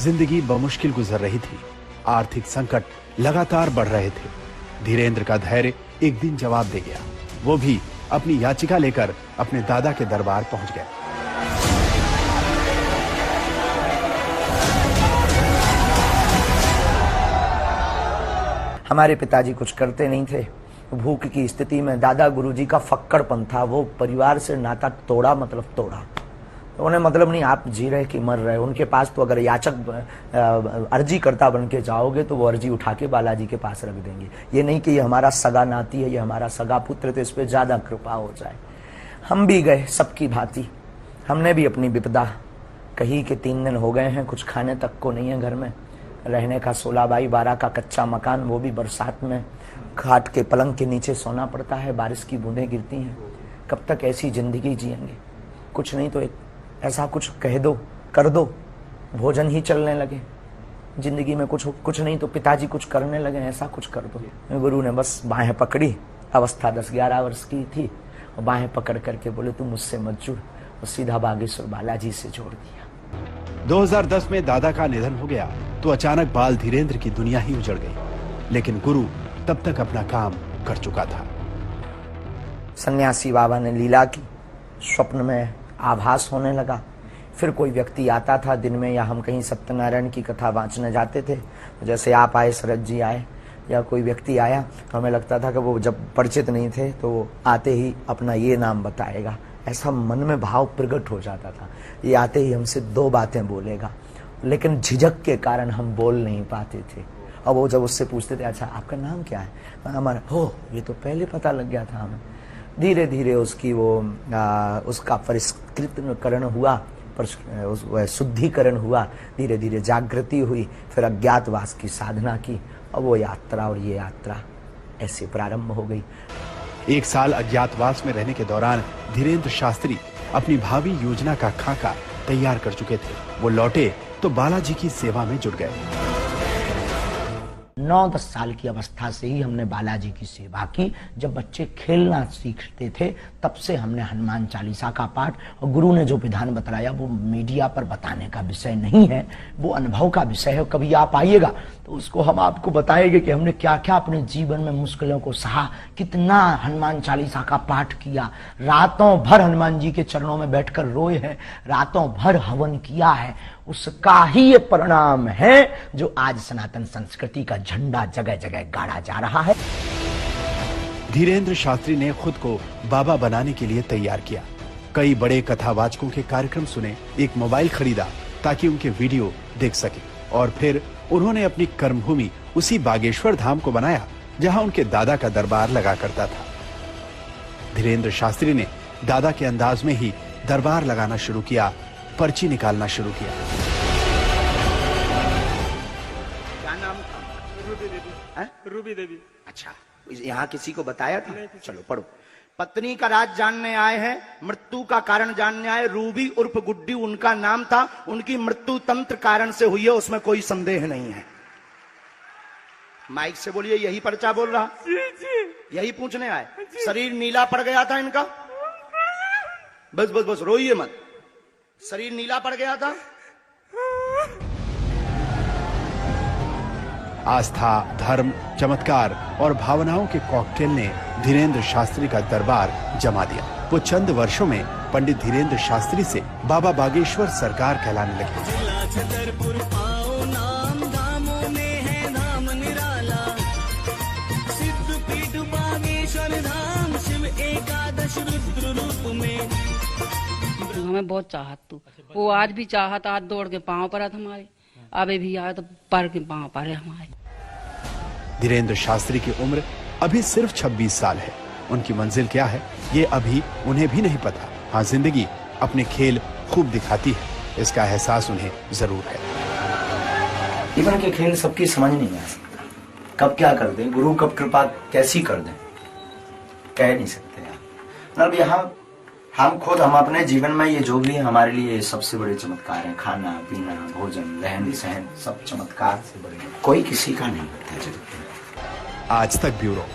जिंदगी बमुश्किल गुजर रही थी। आर्थिक संकट लगातार बढ़ रहे थे। धीरेंद्र का धैर्य एक दिन जवाब दे गया। वो भी अपनी याचिका लेकर अपने दादा के दरबार पहुंच गए। हमारे पिताजी कुछ करते नहीं थे। भूख की स्थिति में दादा गुरुजी का फक्कड़पन था। वो परिवार से नाता तोड़ा, मतलब तोड़ा। तो उन्हें मतलब नहीं आप जी रहे कि मर रहे। उनके पास तो अगर याचक अर्जी करता बन के जाओगे तो वो अर्जी उठा के बालाजी के पास रख देंगे। ये नहीं कि ये हमारा सगा नाती है, ये हमारा सगा पुत्र, तो इस पर ज्यादा कृपा हो जाए। हम भी गए सबकी भांति। हमने भी अपनी विपदा कही कि 3 दिन हो गए हैं, कुछ खाने तक को नहीं है घर में। रहने का 16x12 का कच्चा मकान, वो भी बरसात में खाट के पलंग के नीचे सोना पड़ता है। बारिश की बूंदें गिरती हैं। कब तक ऐसी जिंदगी जिएंगे? कुछ नहीं तो एक ऐसा कुछ कह दो, कर दो, भोजन ही चलने लगे। जिंदगी में कुछ नहीं तो पिताजी कुछ करने लगे, ऐसा कुछ कर दो। गुरु ने बस बाहें पकड़ी। अवस्था 10-11 वर्ष की थी। और बाहें पकड़ करके बोले तू मुझसे मत जुड़, और सीधा बागेश्वर बालाजी से जोड़ दिया। 2010 में दादा का निधन हो गया तो अचानक बाल धीरेंद्र की दुनिया ही उजड़ गई। लेकिन गुरु तब तक अपना काम कर चुका था। सन्यासी बाबा ने लीला की। स्वप्न में आभास होने लगा। फिर कोई व्यक्ति आता था दिन में, या हम कहीं सत्यनारायण की कथा वांचने जाते थे, जैसे आप आए, शरद जी आए, या कोई व्यक्ति आया, तो हमें लगता था कि वो जब परिचित नहीं थे तो वो आते ही अपना ये नाम बताएगा। ऐसा मन में भाव प्रकट हो जाता था। ये आते ही हमसे 2 बातें बोलेगा, लेकिन झिझक के कारण हम बोल नहीं पाते थे। और वो जब उससे पूछते थे अच्छा आपका नाम क्या है, हमारा हो ये तो पहले पता लग गया था हमें। धीरे धीरे उसकी उसका परिष्कृतकरण हुआ, शुद्धिकरण हुआ। धीरे धीरे जागृति हुई। फिर अज्ञातवास की साधना की, और वो यात्रा और ये यात्रा ऐसे प्रारंभ हो गई। 1 साल अज्ञातवास में रहने के दौरान धीरेंद्र शास्त्री अपनी भावी योजना का खाका तैयार कर चुके थे। वो लौटे तो बालाजी की सेवा में जुट गए। 9-10 साल की अवस्था से ही हमने बालाजी की सेवा की। जब बच्चे खेलना सीखते थे तब से हमने हनुमान चालीसा का पाठ, और गुरु ने जो विधान बताया वो मीडिया पर बताने का विषय नहीं है, वो अनुभव का विषय है। कभी आप आइएगा तो उसको हम आपको बताएंगे कि हमने क्या क्या अपने जीवन में मुश्किलों को सहा, कितना हनुमान चालीसा का पाठ किया, रातों भर हनुमान जी के चरणों में बैठकर रोए हैं, रातों भर हवन किया है। उसका ही ये परिणाम है जो आज सनातन संस्कृति का झंडा जगह जगह गाड़ा जा रहा है। धीरेंद्र शास्त्री ने खुद को बाबा बनाने के लिए तैयार किया। कई बड़े कथावाचकों के कार्यक्रम सुने, एक मोबाइल खरीदा ताकि उनके वीडियो देख सके, और फिर उन्होंने अपनी कर्मभूमि उसी बागेश्वर धाम को बनाया जहां उनके दादा का दरबार लगा करता था। धीरेंद्र शास्त्री ने दादा के अंदाज में ही दरबार लगाना शुरू किया, पर्ची निकालना शुरू किया। क्या नाम था? रूबी देवी। रूबी देवी। अच्छा, यहाँ किसी को बताया था? चलो पढ़ो। पत्नी का राज जानने आए हैं, मृत्यु का कारण जानने आए। रूबी उर्फ गुड्डी उनका नाम था। उनकी मृत्यु तंत्र कारण से हुई है, उसमें कोई संदेह नहीं है। माइक से बोलिए, यही पर्चा बोल रहा? जी जी। यही पूछने आए? शरीर नीला पड़ गया था इनका? बस बस बस, रोइए मत। शरीर नीला पड़ गया था। आस्था, धर्म, चमत्कार और भावनाओं के कॉकटेल ने धीरेंद्र शास्त्री का दरबार जमा दिया। वो चंद वर्षों में पंडित धीरेंद्र शास्त्री से बाबा बागेश्वर सरकार कहलाने लगे। हमें बहुत चाहत तू, वो आज भी चाहत, आज दौड़ के पांव पर हमारे, अभी भी आए तो पर के पांव पर है हमारे। धीरेंद्र शास्त्री की उम्र अभी सिर्फ 26 साल है। उनकी मंजिल क्या है ये अभी उन्हें भी नहीं पता। हाँ, जिंदगी अपने खेल खूब दिखाती है, इसका एहसास उन्हें जरूर है। जीवन के खेल सबकी समझ नहीं आ सकता। कब क्या कर दें, गुरु कब कृपा कैसी कर दें, कह नहीं सकते यार। मतलब यहाँ हम अपने जीवन में ये जो भी है हमारे लिए सबसे बड़े चमत्कार है। खाना पीना, भोजन, रहन सहन, सब चमत्कार से बड़े, कोई किसी का नहीं होता जगत में। आज तक ब्यूरो।